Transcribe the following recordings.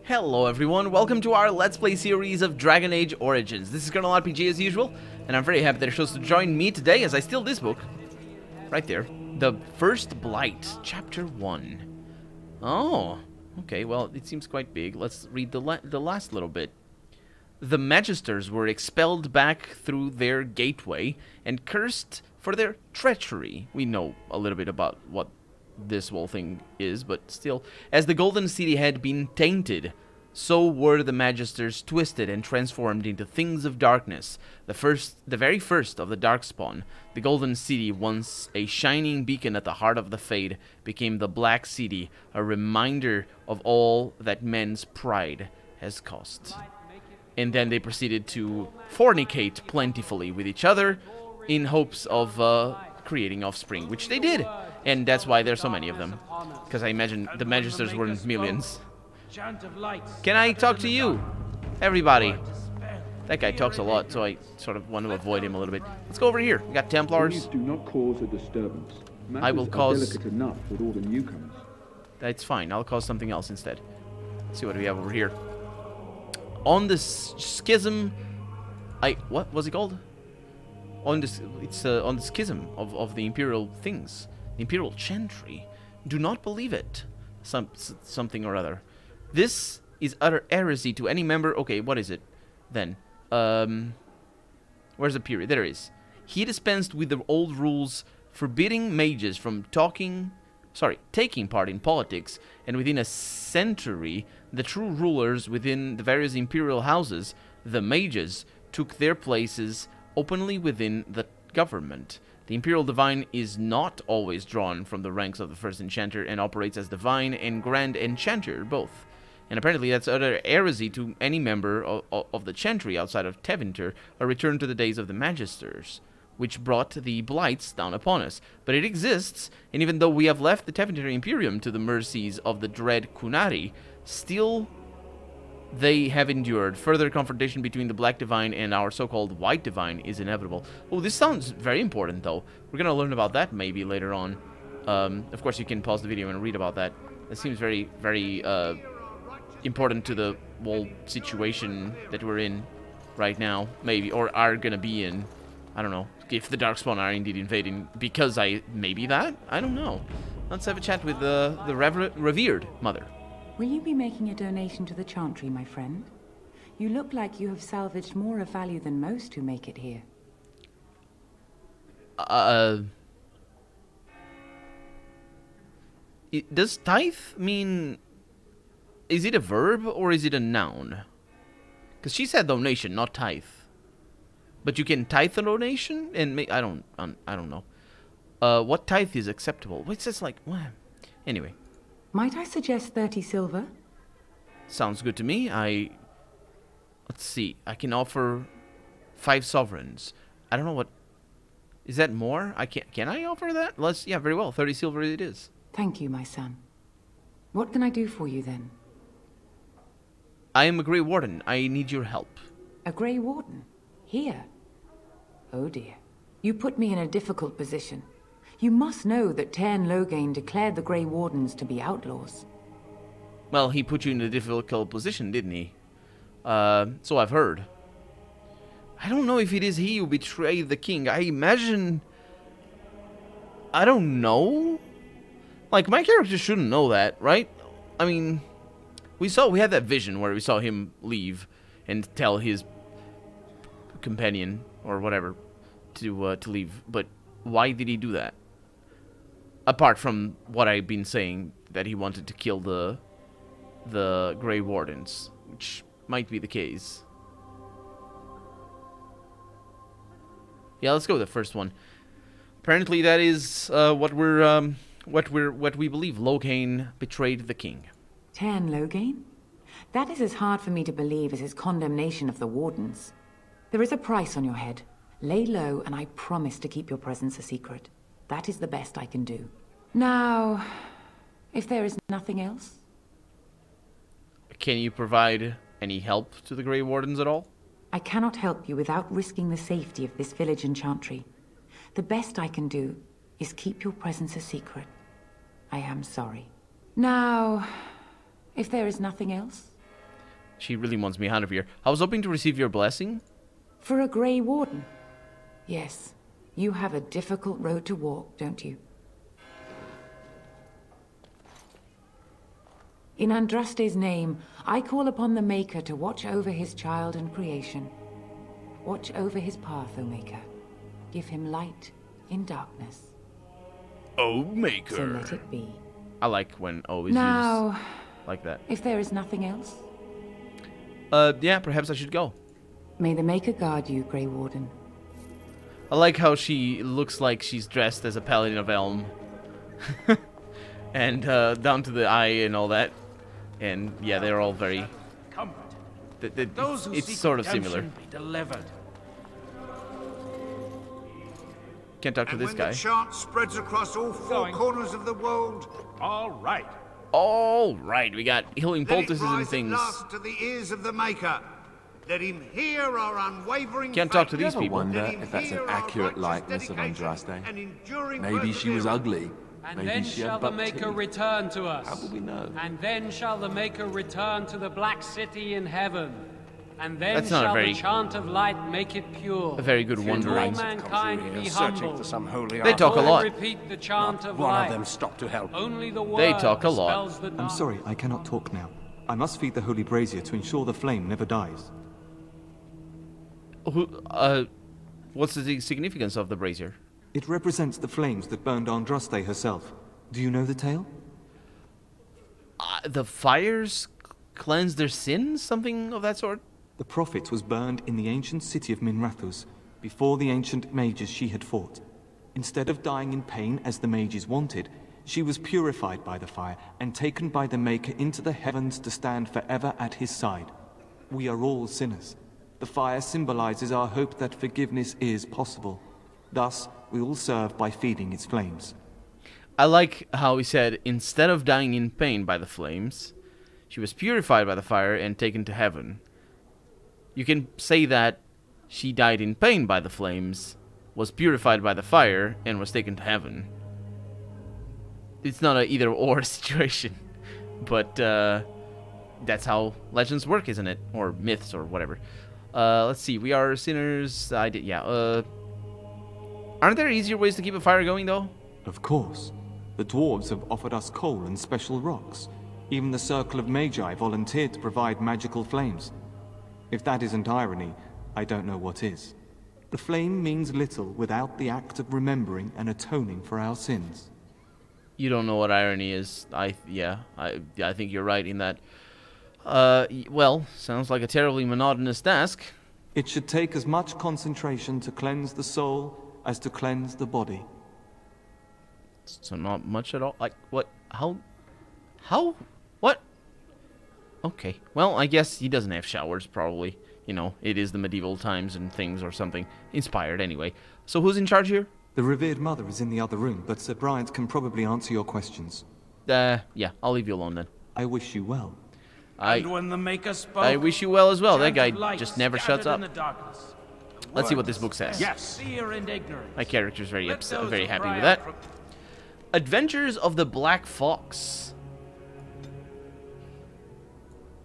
Hello everyone, welcome to our Let's Play series of Dragon Age Origins. This is Colonel RPG as usual, and I'm very happy that you're supposed to join me today as I steal this book. Right there. The First Blight, Chapter 1. Oh, okay, well, it seems quite big. Let's read the last little bit. The Magisters were expelled back through their gateway and cursed for their treachery. We know a little bit about what this whole thing is, but still. As the Golden City had been tainted, so were the Magisters twisted and transformed into things of darkness. The very first of the Darkspawn, the Golden City, once a shining beacon at the heart of the Fade, became the Black City, a reminder of all that men's pride has cost. And then they proceeded to fornicate plentifully with each other in hopes of creating offspring, which they did. And that's why there's so many of them. Because I imagine the Magisters were in millions. Can I talk to you? Everybody. That guy talks a lot, so I sort of want to avoid him a little bit. Let's go over here. We got Templars. Please do not cause a disturbance. I will cause... delicate enough with all the newcomers. That's fine. I'll cause something else instead. Let's see what we have over here. On the schism... What was it called? On this... It's on the schism of the Imperial things. The Imperial Chantry. Do not believe it. Something or other. This is utter heresy to any member... Okay, what is it then? Where's the period? There it is. He dispensed with the old rules forbidding mages from taking part in politics, and within a century, the true rulers within the various imperial houses, the mages, took their places openly within the government. The Imperial Divine is not always drawn from the ranks of the First Enchanter and operates as Divine and Grand Enchanter, both. And apparently that's utter heresy to any member of the Chantry outside of Tevinter, a return to the days of the Magisters, which brought the Blights down upon us. But it exists, and even though we have left the Tevinter Imperium to the mercies of the dread Kunari, still they have endured. Further confrontation between the Black Divine and our so-called White Divine is inevitable. Oh, this sounds very important, though. We're going to learn about that maybe later on. Of course, you can pause the video and read about that. It seems very, very important to the whole situation that we're in right now, maybe, or are going to be in. I don't know, if the Darkspawn are indeed invading, because maybe that? I don't know. Let's have a chat with the revered mother. Will you be making a donation to the Chantry, my friend? You look like you have salvaged more of value than most who make it here. Does tithe mean... Is it a verb or is it a noun? Because she said donation, not tithe. But you can tithe a donation? And I don't know. What tithe is acceptable? It's just like... Well, anyway. Might I suggest 30 silver? Sounds good to me. Let's see. I can offer 5 sovereigns. I don't know what... Is that more? Can I offer that? Yeah, very well. 30 silver it is. Thank you, my son. What can I do for you, then? I am a Grey Warden. I need your help. A Grey Warden? Here? Oh, dear. You put me in a difficult position. You must know that Tairn Loghain declared the Grey Wardens to be outlaws. Well, he put you in a difficult position, didn't he? So I've heard. I don't know if it is he who betrayed the king. I imagine... I don't know. Like, my character shouldn't know that, right? I mean, we had that vision where we saw him leave and tell his companion or whatever to leave. But why did he do that? Apart from what I've been saying, that he wanted to kill the Grey Wardens, which might be the case. Yeah, let's go with the first one. Apparently, that is what we believe. Loghain betrayed the king. Tairn Loghain? That is as hard for me to believe as his condemnation of the Wardens. There is a price on your head. Lay low, and I promise to keep your presence a secret. That is the best I can do. Now, if there is nothing else... Can you provide any help to the Grey Wardens at all? I cannot help you without risking the safety of this village and Chantry. The best I can do is keep your presence a secret. I am sorry. Now, if there is nothing else... She really wants me out of here. I was hoping to receive your blessing. For a Grey Warden? Yes. You have a difficult road to walk, don't you? In Andraste's name, I call upon the Maker to watch over his child and creation. Watch over his path, O Maker. Give him light in darkness. Oh, Maker. So let it be. I like when O is Now, used like that. if there is nothing else, Yeah, perhaps I should go. may the Maker guard you, Grey Warden. I like how she looks like she's dressed as a Paladin of Elm. And down to the eye and all that. And yeah, they're all very... It's sort of similar. Be delivered. Can't talk to this guy. And when the chant spreads across all four corners of the world, All right. All right, we got healing let it poultices and rise at things. last to the ears of the Maker. Let him hear our unwavering Can't talk to faith. these people. wonder Let him if that's an hear our accurate righteous likeness of dedication Andraste. and enduring Maybe she was perseverance. ugly. And Maybe then she shall had the buck Maker teeth. return to us. How will we know? And then shall the Maker return to the Black City in heaven. And then That's not a shall very- the chant of light make it pure. A very good Till wandering. all mankind be Searching humble. for some holy They talk a All lot. repeat the chant of One light. of them stopped to help. Only the word They talk a lot. dispels the I'm dark. sorry, I cannot talk now. I must feed the holy brazier to ensure the flame never dies. What's the significance of the brazier? It represents the flames that burned Andraste herself. Do you know the tale? The fires cleanse their sins? Something of that sort? The prophet was burned in the ancient city of Minrathous, before the ancient mages she had fought. Instead of dying in pain as the mages wanted, she was purified by the fire and taken by the Maker into the heavens to stand forever at his side. We are all sinners. The fire symbolizes our hope that forgiveness is possible. Thus, we all serve by feeding its flames. I like how he said, instead of dying in pain by the flames, she was purified by the fire and taken to heaven. You can say that she died in pain by the flames, was purified by the fire, and was taken to heaven. It's not an either-or situation, but that's how legends work, isn't it? Or myths, or whatever. Let's see, we are sinners. Aren't there easier ways to keep a fire going, though? Of course. The dwarves have offered us coal and special rocks. Even the Circle of Magi volunteered to provide magical flames. If that isn't irony, I don't know what is. The flame means little without the act of remembering and atoning for our sins. You don't know what irony is. I think you're right in that. Well, sounds like a terribly monotonous task. It should take as much concentration to cleanse the soul as to cleanse the body. So not much at all. Like, what? How? What? Okay. Well, I guess he doesn't have showers, probably. You know, it is the medieval times and things or something. Inspired, anyway. So who's in charge here? The revered mother is in the other room, but Sir Bryant can probably answer your questions. Yeah, I'll leave you alone then. I wish you well. And when the Maker spoke, I wish you well as well. That chant guy of light just never shuts scattered up. in the darkness. Let's see what this book says. Yes. Fear and ignorance. My character's very Let upset, those very who happy cry with out that. from- Adventures of the Black Fox.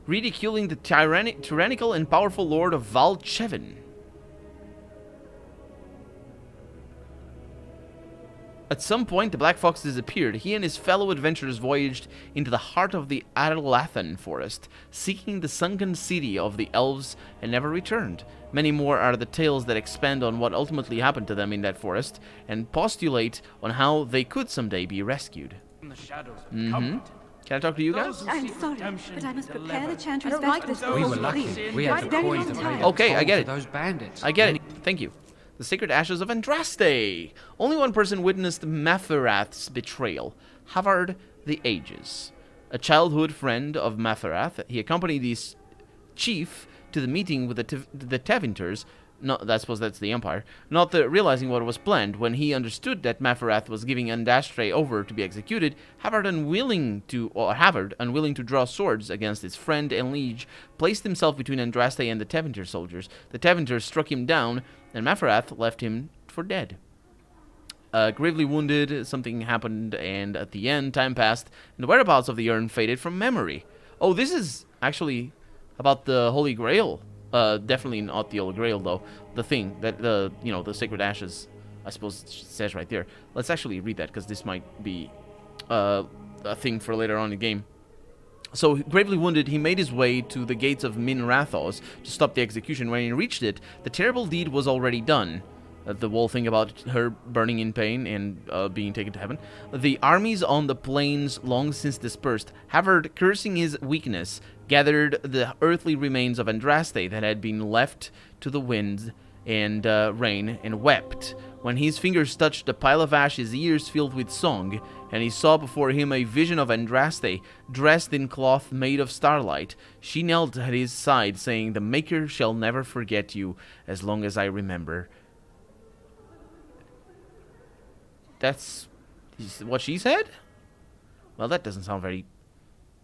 Ridiculing the tyrannical and powerful lord of Valchevin. At some point, the Black Fox disappeared. He and his fellow adventurers voyaged into the heart of the Adelathan forest, seeking the sunken city of the elves, and never returned. Many more are the tales that expand on what ultimately happened to them in that forest, and postulate on how they could someday be rescued. From the shadows of comfort. Can I talk to you guys? Those who I'm seek sorry, redemption but I must be prepare the delivered. Chantry's I don't like breakfast those before who we lucky. leave. We had the Very coin to long pay time. off Okay, I toll get to it. those bandits. I get it. Thank you. The Sacred Ashes of Andraste. Only one person witnessed Matherath's betrayal. Havard the Ages. A childhood friend of Matherath, he accompanied his chief to the meeting with the Tevinters. I suppose that's the Empire. Not realizing what was planned. When he understood that Matherath was giving Andraste over to be executed, Havard, unwilling to draw swords against his friend and liege, placed himself between Andraste and the Tevinter soldiers. The Tevinters struck him down, and Matherath left him for dead. Gravely wounded, something happened, and at the end, time passed, and the whereabouts of the urn faded from memory. Oh, this is actually about the Holy Grail. Definitely not the Holy Grail, though. The thing that the sacred ashes, I suppose it says right there. Let's actually read that, because this might be a thing for later on in the game. So, gravely wounded, he made his way to the gates of Minrathos to stop the execution. When he reached it, the terrible deed was already done. The whole thing about her burning in pain and being taken to heaven. The armies on the plains, long since dispersed, Havard, cursing his weakness, gathered the earthly remains of Andraste that had been left to the wind and rain, and wept. When his fingers touched the pile of ash, his ears filled with song, and he saw before him a vision of Andraste, dressed in cloth made of starlight. She knelt at his side, saying, "The Maker shall never forget you as long as I remember." That's what she said? Well, that doesn't sound very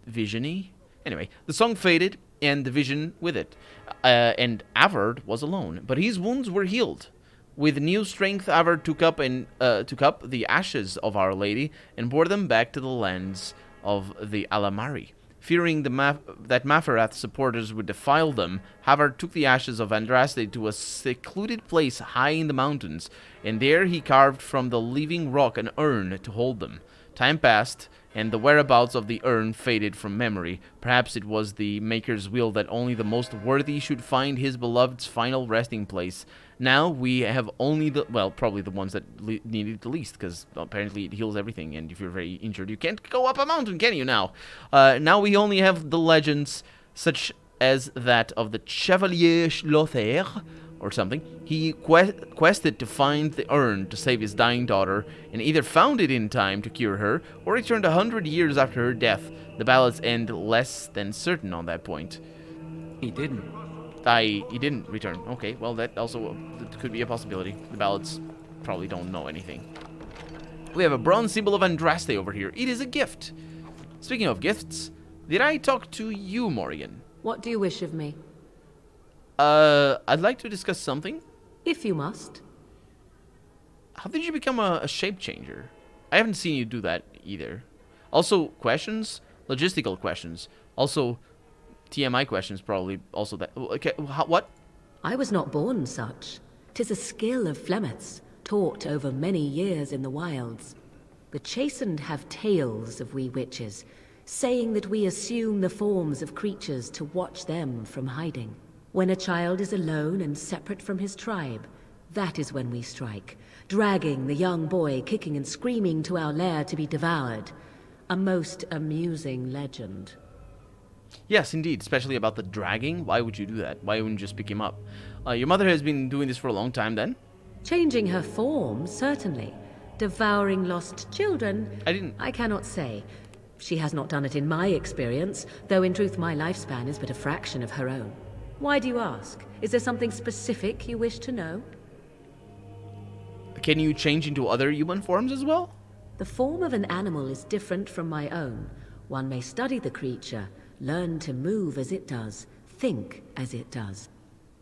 vision-y. Anyway, the song faded, and the vision with it. And Avard was alone, but his wounds were healed. With new strength, Avard took up the ashes of Our Lady and bore them back to the lands of the Alamari. Fearing that Maferath's supporters would defile them, Havard took the ashes of Andraste to a secluded place high in the mountains, and there he carved from the living rock an urn to hold them. Time passed, and the whereabouts of the urn faded from memory. Perhaps it was the Maker's will that only the most worthy should find his beloved's final resting place. Now we have only probably the ones that need it the least, because apparently it heals everything, and if you're very injured, you can't go up a mountain, can you now? Now we only have the legends, such as that of the Chevalier Lothair, or something. He quested to find the urn to save his dying daughter, and either found it in time to cure her, or returned 100 years after her death. The ballads end less than certain on that point. He didn't. He didn't return. Okay, well, that also could be a possibility. The ballads probably don't know anything. We have a bronze symbol of Andraste over here. It is a gift. Speaking of gifts, did I talk to you, Morrigan? What do you wish of me? I'd like to discuss something. If you must. How did you become a shape changer? I haven't seen you do that either. Also, questions? Logistical questions. Also, TMI questions, probably. Also that. Okay, what? I was not born such. 'Tis a skill of Flemeth's, taught over many years in the wilds. The chastened have tales of we witches, saying that we assume the forms of creatures to watch them from hiding. When a child is alone and separate from his tribe, that is when we strike, dragging the young boy kicking and screaming to our lair to be devoured. A most amusing legend. Yes, indeed, especially about the dragging. Why would you do that? Why wouldn't you just pick him up? Your mother has been doing this for a long time then? Changing her form, certainly. Devouring lost children, I cannot say. She has not done it in my experience, though in truth my lifespan is but a fraction of her own. Why do you ask? Is there something specific you wish to know? Can you change into other human forms as well? The form of an animal is different from my own. One may study the creature, learn to move as it does, think as it does.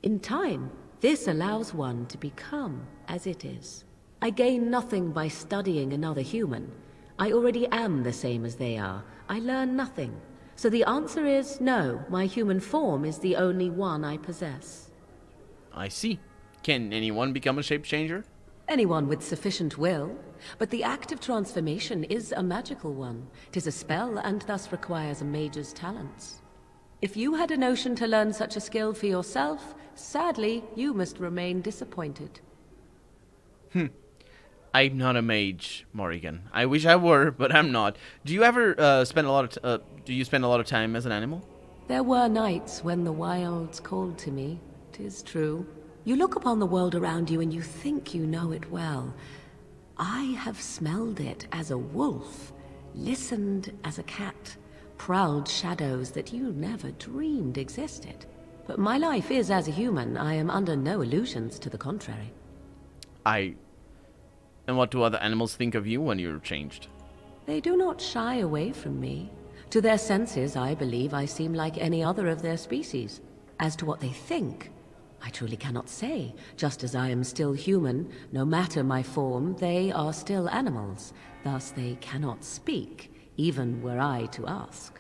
In time, this allows one to become as it is. I gain nothing by studying another human. I already am the same as they are. I learn nothing. So the answer is no, my human form is the only one I possess. I see. Can anyone become a shape changer? Anyone with sufficient will, but the act of transformation is a magical one. 'Tis a spell and thus requires a mage's talents. If you had a notion to learn such a skill for yourself, sadly, you must remain disappointed. I'm not a mage, Morrigan. I wish I were, but I'm not. Do you ever spend a lot of time as an animal? There were nights when the wilds called to me, 'tis true. You look upon the world around you and you think you know it well. I have smelled it as a wolf, listened as a cat, prowled shadows that you never dreamed existed. But my life is as a human. I am under no illusions to the contrary. And what do other animals think of you when you're changed? They do not shy away from me. To their senses, I believe I seem like any other of their species. As to what they think, I truly cannot say. Just as I am still human, no matter my form, they are still animals. Thus they cannot speak, even were I to ask.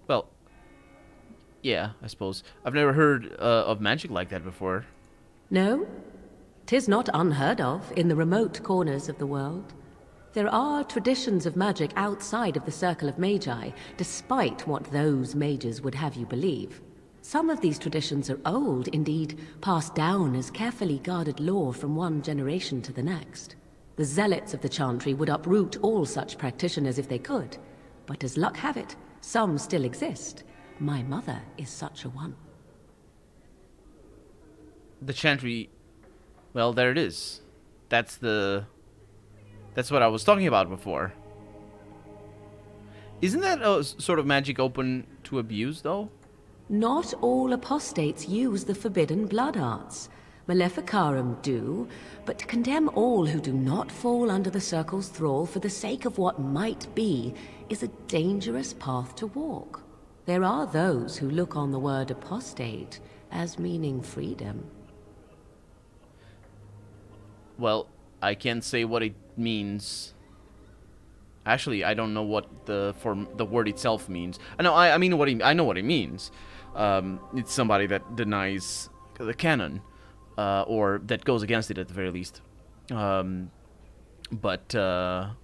Well, Yeah, I suppose. I've never heard of magic like that before. No, 'tis not unheard of in the remote corners of the world. There are traditions of magic outside of the Circle of Magi, despite what those mages would have you believe. Some of these traditions are old, indeed, passed down as carefully guarded lore from one generation to the next. The zealots of the Chantry would uproot all such practitioners if they could, but as luck have it, some still exist. My mother is such a one. The Chantry... Well, there it is. That's what I was talking about before. Isn't that sort of magic open to abuse, though? Not all apostates use the forbidden blood arts. Maleficarum do, but to condemn all who do not fall under the Circle's thrall for the sake of what might be is a dangerous path to walk. There are those who look on the word apostate as meaning freedom. Well, I can't say what it means. Actually, I don't know what the word itself means. I know what it means. It's somebody that denies the canon, or that goes against it at the very least. But I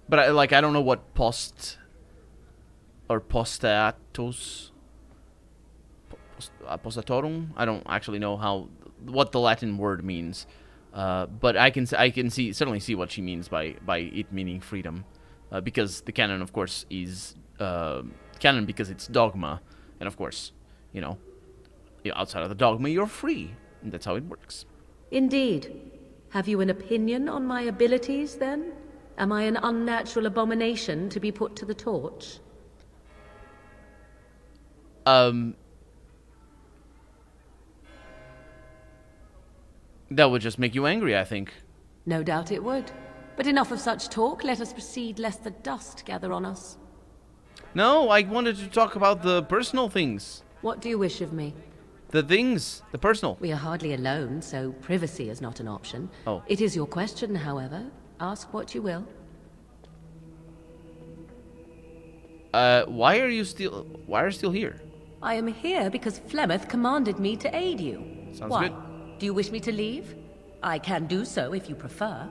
don't know what postatorum. I don't actually know what the Latin word means. But I can certainly see what she means by it meaning freedom, because the canon, of course, is canon because it's dogma, and of course, outside of the dogma, you're free, and that's how it works. Indeed. Have you an opinion on my abilities, then? Am I an unnatural abomination to be put to the torch? That would just make you angry, I think. No doubt it would. But enough of such talk. Let us proceed, lest the dust gather on us. No, I wanted to talk about the personal things. What do you wish of me? The things, the personal. We are hardly alone, so privacy is not an option. Oh. It is your question, however. Ask what you will. Why are you still here? I am here because Flemeth commanded me to aid you. Sounds Why? good. Do you wish me to leave? I can do so if you prefer.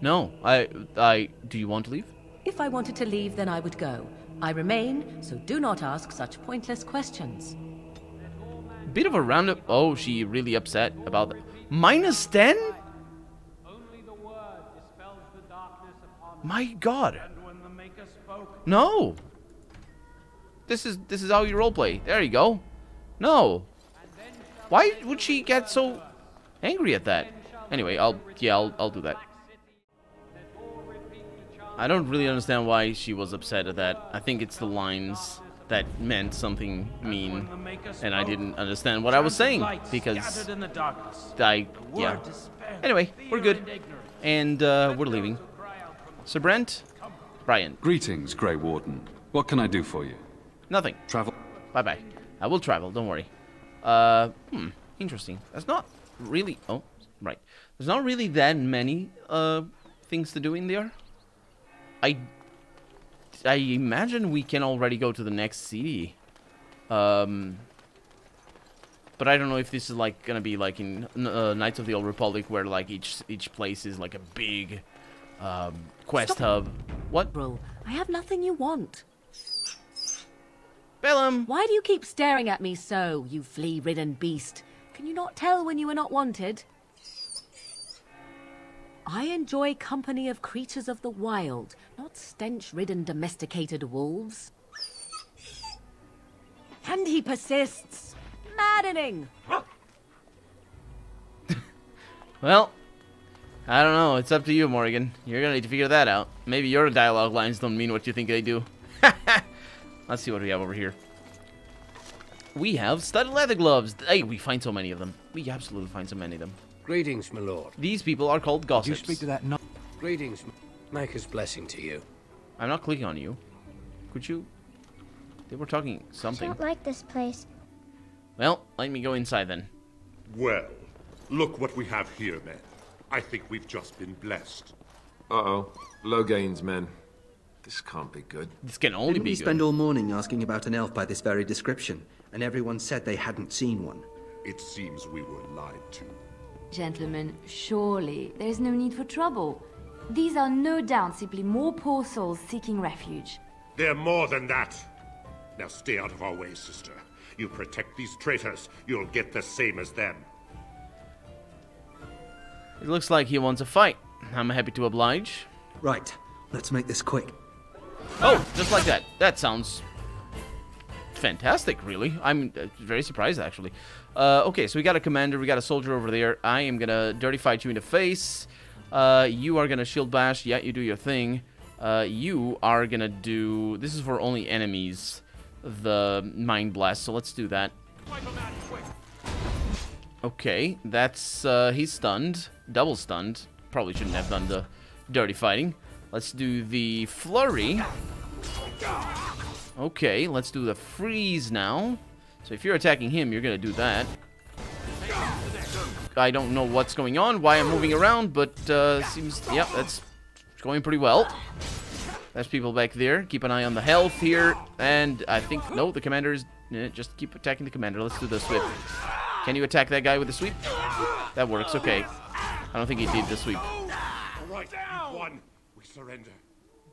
No, do you want to leave? If I wanted to leave, then I would go. I remain, so do not ask such pointless questions. Bit of a roundup. Oh, she really upset about that. -10? Only the word dispels the darkness upon My God. And when the Maker spoke, No. This is how you roleplay. There you go. No. Why would she get so angry at that? Anyway, I'll do that. I don't really understand why she was upset at that. I think it's the lines that meant something mean, and I didn't understand what I was saying because yeah. Anyway, we're good, and we're leaving. Sir Brent, Brian. Greetings, Grey Warden. What can I do for you? Nothing. Travel? Bye-bye. I will travel, don't worry. Interesting. That's not really... Oh, right. There's not really that many, things to do in there. I imagine we can already go to the next city. But I don't know if this is, like, gonna be, like, in Knights of the Old Republic, where, like, each place is, like, a big, quest hub. What? Bro, I have nothing you want. Bellum! Why do you keep staring at me so, you flea-ridden beast? Can you not tell when you are not wanted? I enjoy company of creatures of the wild, not stench-ridden domesticated wolves. And he persists. Maddening! Well, I don't know. It's up to you, Morgan. You're gonna need to figure that out. Maybe your dialogue lines don't mean what you think they do. Let's see what we have over here. We have studded leather gloves. Hey, we find so many of them. We absolutely find so many of them. Greetings, my lord. These people are called gossips. Did you speak to that no Greetings, Maker's blessing to you. I'm not clicking on you. Could you? They were talking something. I don't like this place. Well, let me go inside then. Well, look what we have here, men. I think we've just been blessed. Uh-oh. Low gains, men. This can't be good. This can only Didn't be we good. spend all morning asking about an elf by this very description, and everyone said they hadn't seen one? It seems we were lied to. Gentlemen, surely there is no need for trouble. These are no doubt simply more poor souls seeking refuge. They're more than that. Now stay out of our way, sister. You protect these traitors, you'll get the same as them. It looks like he wants a fight. I'm happy to oblige. Right, let's make this quick. Oh, just like that. That sounds fantastic, really. I'm very surprised, actually. Okay, so we got a commander, we got a soldier over there. I am gonna dirty fight you in the face. You are gonna shield bash. Yeah, you do your thing. You are gonna do... This is for only enemies. The Mind Blast, so let's do that. Okay, that's... he's stunned. Double stunned. Probably shouldn't have done the dirty fighting. Let's do the Flurry. Okay, let's do the Freeze now. So if you're attacking him, you're gonna do that. I don't know what's going on, why I'm moving around, but seems... Yep, that's going pretty well. There's people back there. Keep an eye on the health here. And I think... No, the commander is... just keep attacking the commander. Let's do the sweep. Can you attack that guy with the sweep? That works, okay. I don't think he did the sweep. All right, we've won. We surrender.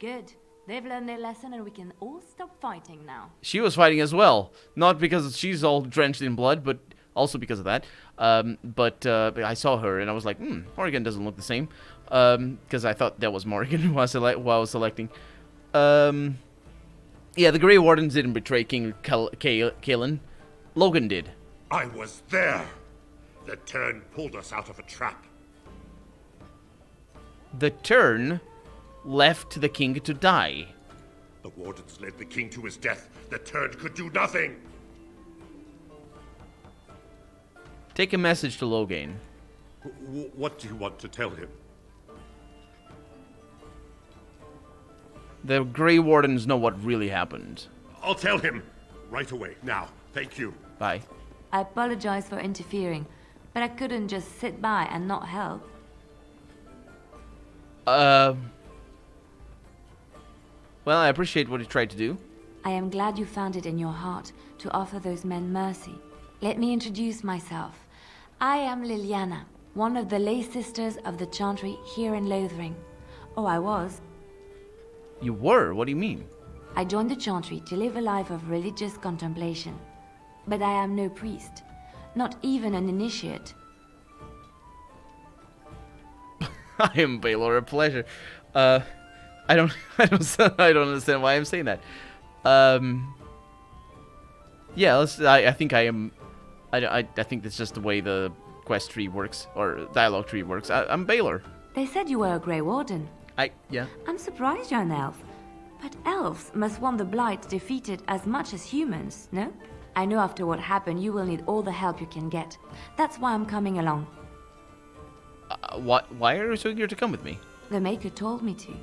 Good. They've learned their lesson and we can all stop fighting now. She was fighting as well. Not because she's all drenched in blood, but also because of that. But I saw her and I was like, Morrigan doesn't look the same. Because I thought that was Morrigan while I was selecting. Yeah, the Grey Wardens didn't betray King Kalen. Logan did. I was there. The turn pulled us out of a trap. The turn left the king to die. The Wardens led the king to his death. The turn could do nothing. Take a message to Logain. What do you want to tell him? The Grey Wardens know what really happened. I'll tell him. Right away. Now. Thank you. Bye. I apologize for interfering, but I couldn't just sit by and not help. Well, I appreciate what you tried to do. I am glad you found it in your heart to offer those men mercy. Let me introduce myself. I am Liliana, one of the lay sisters of the Chantry here in Lothering. Oh, I was. You were? What do you mean? I joined the Chantry to live a life of religious contemplation. But I am no priest, not even an initiate. I am Baylor, a pleasure. I don't understand why I'm saying that. Yeah, I think I am. I think that's just the way the quest tree works or dialogue tree works. I'm Baylor. They said you were a Grey Warden. Yeah. I'm surprised you're an elf. But elves must want the Blight defeated as much as humans, no? I know after what happened you will need all the help you can get. That's why I'm coming along. Why are you so eager to come with me? The Maker told me to.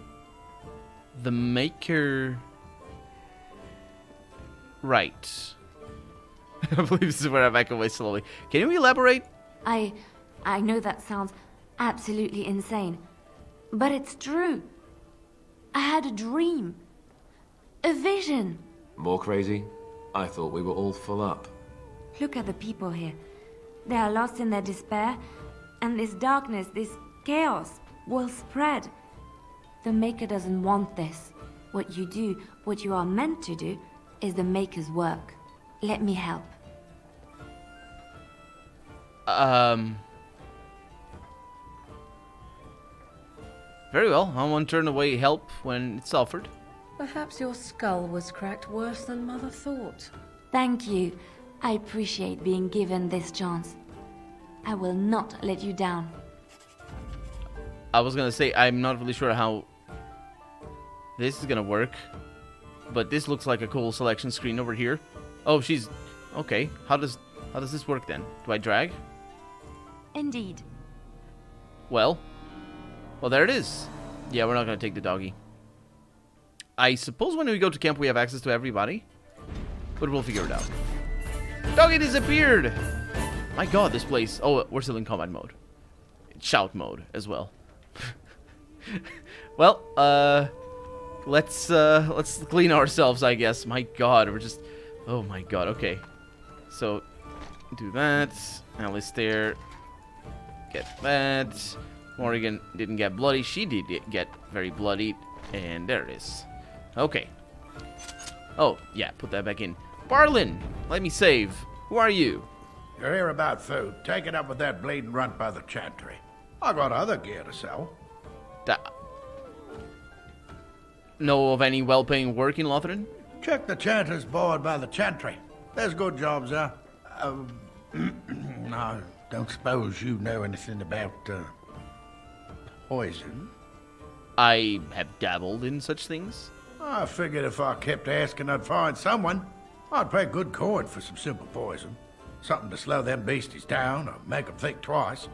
The Maker... Right. I believe this is where I back away slowly. Can you elaborate? I know that sounds absolutely insane. But it's true. I had a dream. A vision. More crazy? I thought we were all full up. Look at the people here. They are lost in their despair, and this darkness, this chaos, will spread. The Maker doesn't want this. What you do, what you are meant to do, is the Maker's work. Let me help. Very well. I won't turn away help when it's offered. Perhaps your skull was cracked worse than Mother thought. Thank you. I appreciate being given this chance. I will not let you down. I was gonna say, I'm not really sure how this is gonna work, but this looks like a cool selection screen over here. Oh, she's... Okay, how does this work then? Do I drag? Indeed. Well, there it is. Yeah, we're not gonna take the doggy. I suppose when we go to camp we have access to everybody, but we'll figure it out. Doggy disappeared! My god, this place... Oh, we're still in combat mode. Shout mode as well. Well, let's clean ourselves, I guess. My god, we're just... Oh my god, okay. So, do that. Alistair, get that. Morrigan didn't get bloody. She did get very bloodied. And there it is. Okay. Oh, yeah, put that back in. Barlin, let me save. Who are you? You're here about food. Take it up with that bleeding runt by the Chantry. I got other gear to sell. Know of any well-paying work in Lothran? Check the Chantry's board by the Chantry. There's good jobs there. I don't suppose you know anything about poison? I have dabbled in such things. I figured if I kept asking, I'd find someone. I'd pay good coin for some simple poison. Something to slow them beasties down or make them think twice.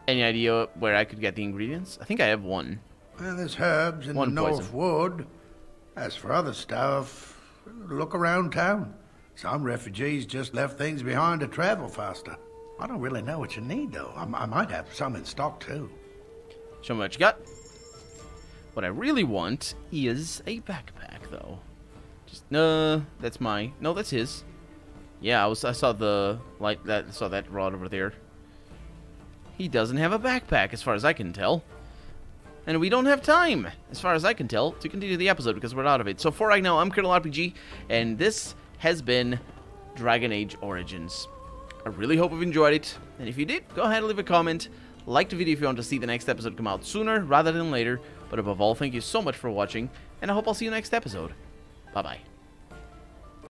Any idea where I could get the ingredients? I think I have one. Well, there's herbs in the North Wood. As for other stuff, look around town. Some refugees just left things behind to travel faster. I don't really know what you need, though. I might have some in stock, too. Show me what you got. What I really want is a backpack, though. Just, that's mine. No, that's his. Yeah, I saw the light. Saw that rod over there. He doesn't have a backpack, as far as I can tell. And we don't have time, as far as I can tell, to continue the episode because we're out of it. So for right now, I'm Colonel RPG, and this has been Dragon Age Origins. I really hope you've enjoyed it, and if you did, go ahead and leave a comment. Like the video if you want to see the next episode come out sooner rather than later. But above all, thank you so much for watching, and I hope I'll see you next episode. Bye-bye.